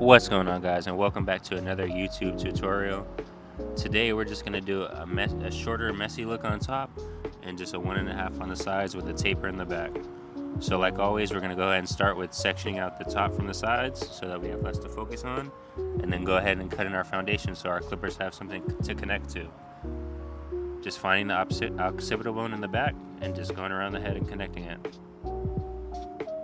What's going on, guys, and welcome back to another YouTube tutorial. Today we're just going to do a shorter messy look on top and just a 1.5 on the sides with a taper in the back. So like always, we're going to go ahead and start with sectioning out the top from the sides so that we have less to focus on, and then go ahead and cut in our foundation so our clippers have something to connect to. Just finding the occipital bone in the back and just going around the head and connecting it,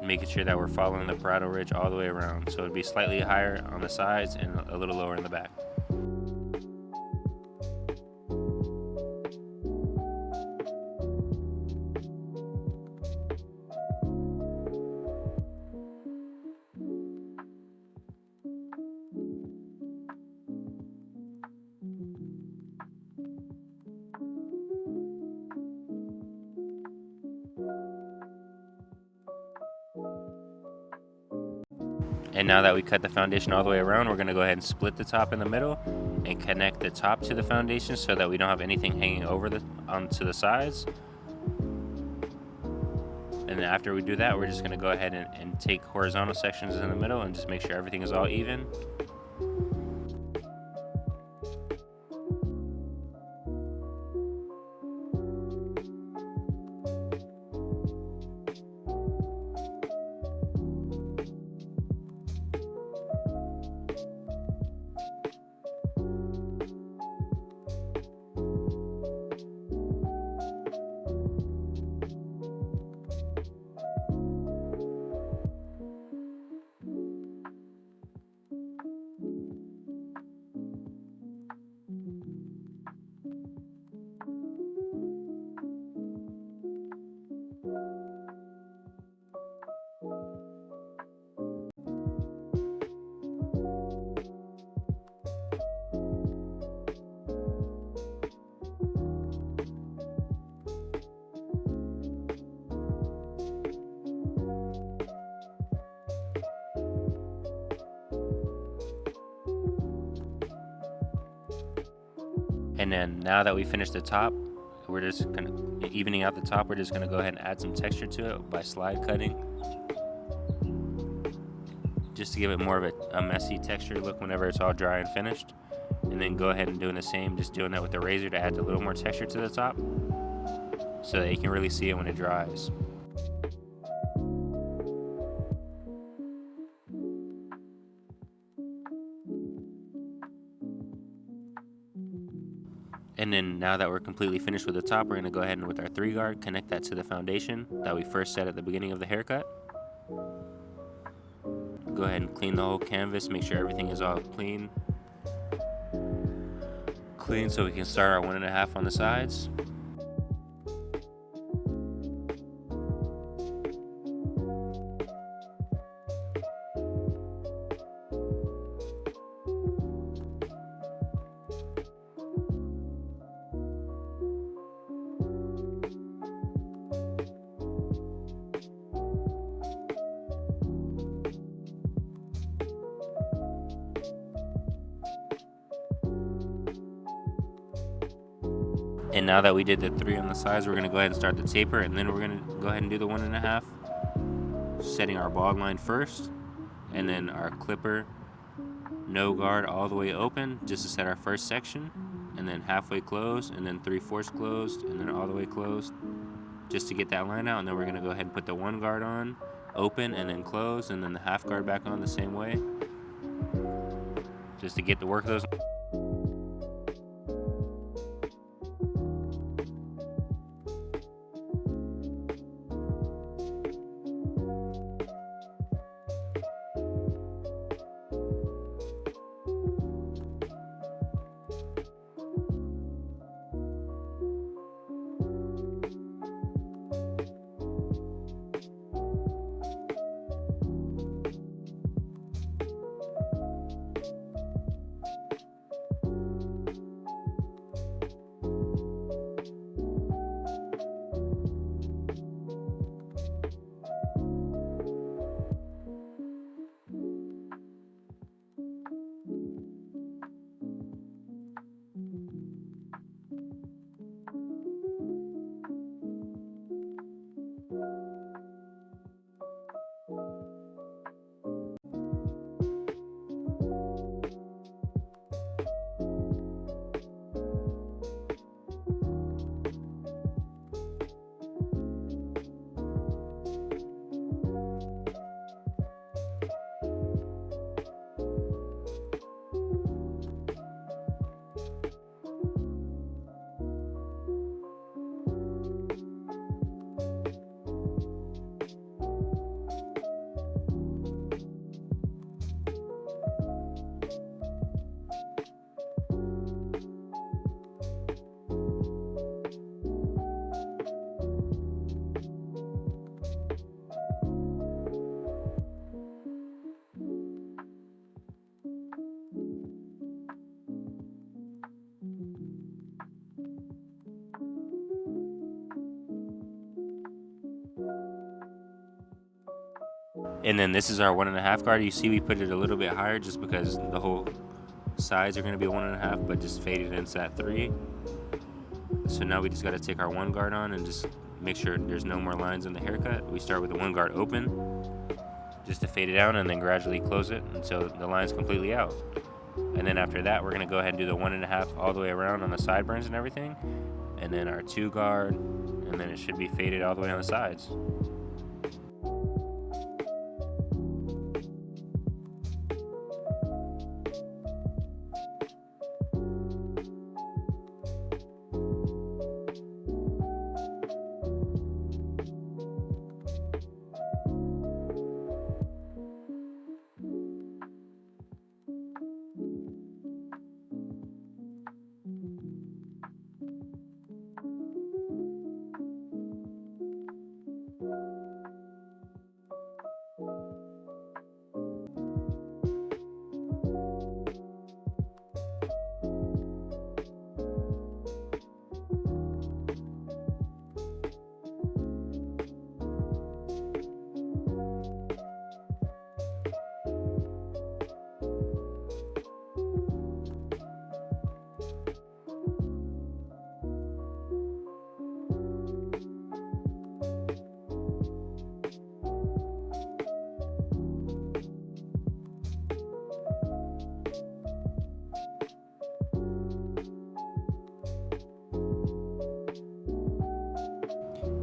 making sure that we're following the parietal ridge all the way around, so it'd be slightly higher on the sides and a little lower in the back. And now that we cut the foundation all the way around, we're going to go ahead and split the top in the middle and connect the top to the foundation so that we don't have anything hanging over onto the sides. And then after we do that, we're just going to go ahead and take horizontal sections in the middle and just make sure everything is all even. And then now that we finished the top, we're just kind of evening out the top. We're just going to go ahead and add some texture to it by slide cutting, just to give it more of a messy texture look whenever it's all dry and finished. And then go ahead and doing the same, just doing that with the razor to add a little more texture to the top so that you can really see it when it dries. And then now that we're completely finished with the top, we're going to go ahead and with our 3-guard, connect that to the foundation that we first set at the beginning of the haircut. Go ahead and clean the whole canvas, make sure everything is all clean so we can start our 1.5 on the sides. And now that we did the 3 on the sides, we're going to go ahead and start the taper, and then we're going to go ahead and do the 1.5, setting our bald line first, and then our clipper no guard all the way open just to set our first section, and then halfway closed, and then 3/4 closed, and then all the way closed just to get that line out. And then we're going to go ahead and put the 1 guard on, open, and then close, and then the half guard back on the same way just to get the work of those. And then this is our 1.5 guard. You see we put it a little bit higher just because the whole sides are going to be 1.5, but just faded into that 3. So now we just got to take our 1 guard on and just make sure there's no more lines in the haircut. We start with the 1 guard open just to fade it out, and then gradually close it until the line's completely out. And then after that, we're going to go ahead and do the 1.5 all the way around on the sideburns and everything, and then our 2 guard, and then it should be faded all the way on the sides.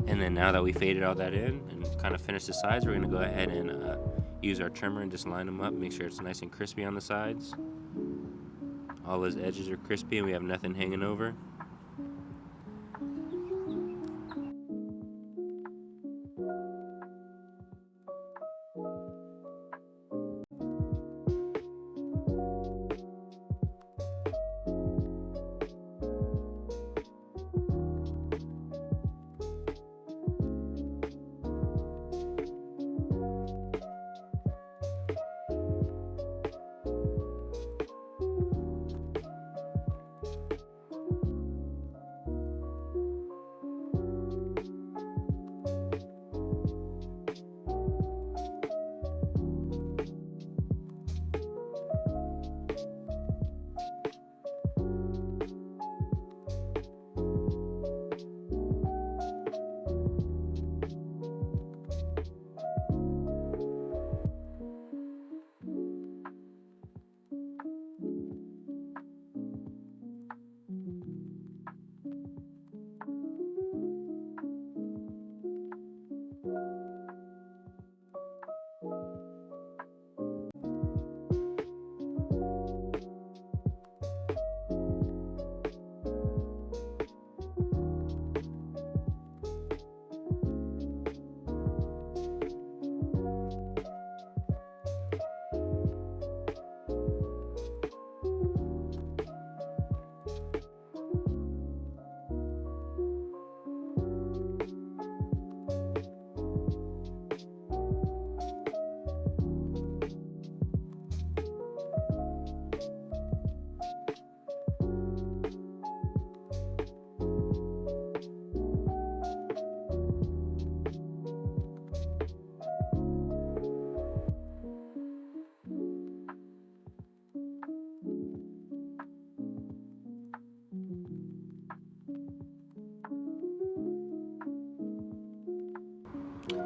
And then now that we faded all that in and kind of finished the sides, we're going to go ahead and use our trimmer and just line them up, make sure it's nice and crispy on the sides. All those edges are crispy and we have nothing hanging over.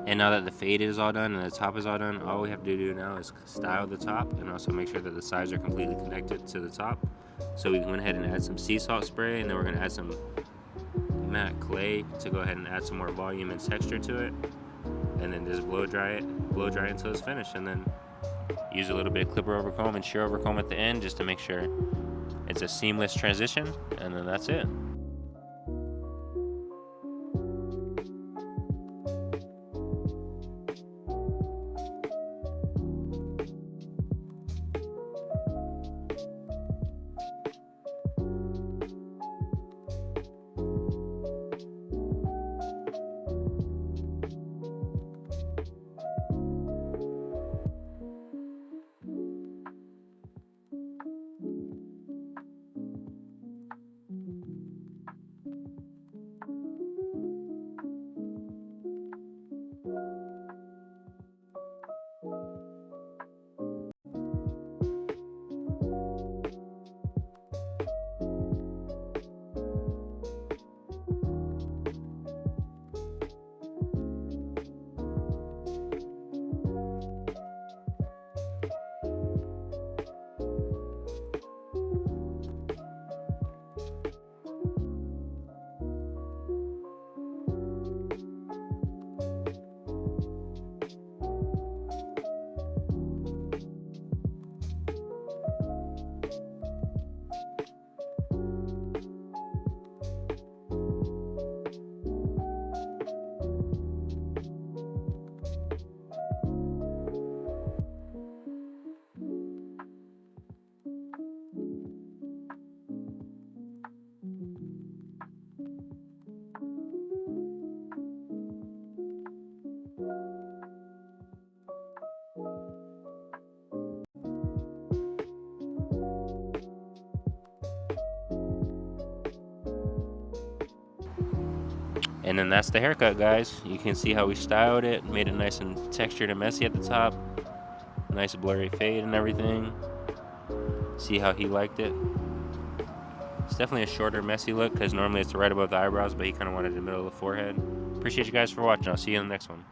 And now that the fade is all done and the top is all done, all we have to do now is style the top and also make sure that the sides are completely connected to the top. So we went ahead and add some sea salt spray, and then we're going to add some matte clay to go ahead and add some more volume and texture to it. And then just blow dry it until it's finished, and then use a little bit of clipper over comb and shear over comb at the end just to make sure it's a seamless transition, and then that's it. And then that's the haircut, guys. You can see how we styled it, made it nice and textured and messy at the top. Nice blurry fade and everything. See how he liked it. It's definitely a shorter, messy look because normally it's right above the eyebrows, but he kind of wanted it in the middle of the forehead. Appreciate you guys for watching. I'll see you in the next one.